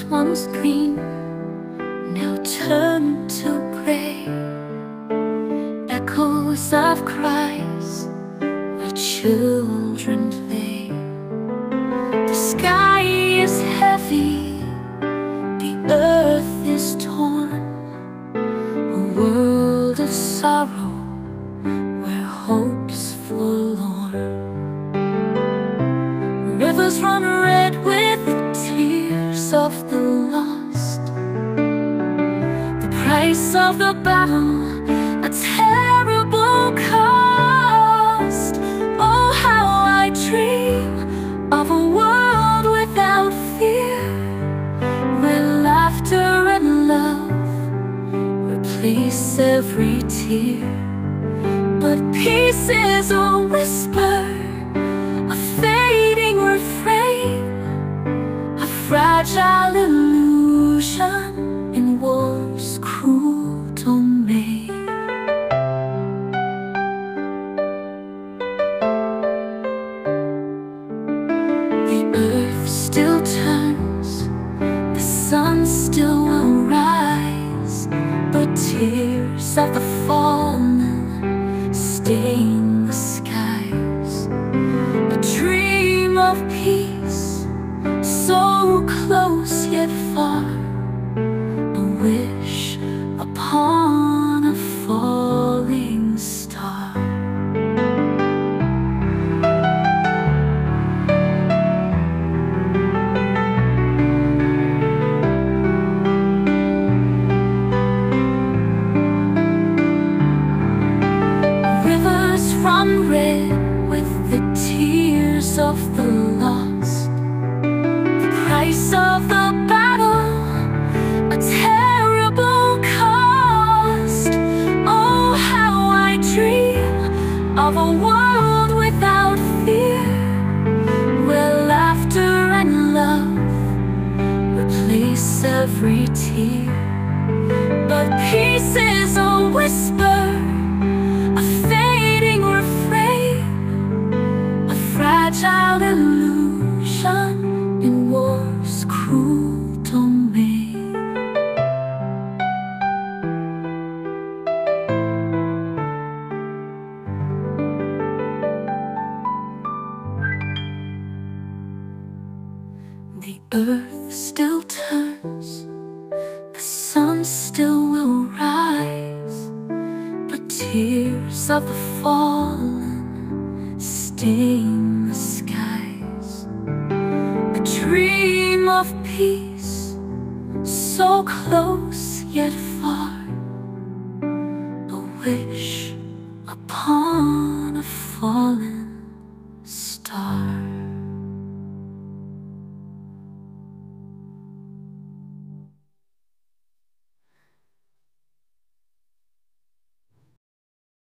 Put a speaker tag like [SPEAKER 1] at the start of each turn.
[SPEAKER 1] once green now turn to gray. Echoes of cries where children play. The sky is heavy, the earth is torn, a world of sorrow where hope's forlorn. Rivers run red with the tears of the lost, the price of the battle, a terrible cost. Oh, how I dream of a world without fear, where laughter and love replace every tear. But peace is a whisper, a fading refrain, a fragile illusion in war's cruel domain. The earth still turns, the sun still will rise, but tears of the fallen stain the skies. A dream of peace, so close yet far, a wish upon a falling star. Rivers run red with the tears of the lost, the price of the battle, a terrible cost. Oh, how I dream of a world without fear, where laughter and love replace every tear. But peace is a whisper, a fading refrain, a fragile illusion in war's cruel domain. The earth still turns, the sun still will rise, but tears of the fallen stain the skies. A dream of peace, so close yet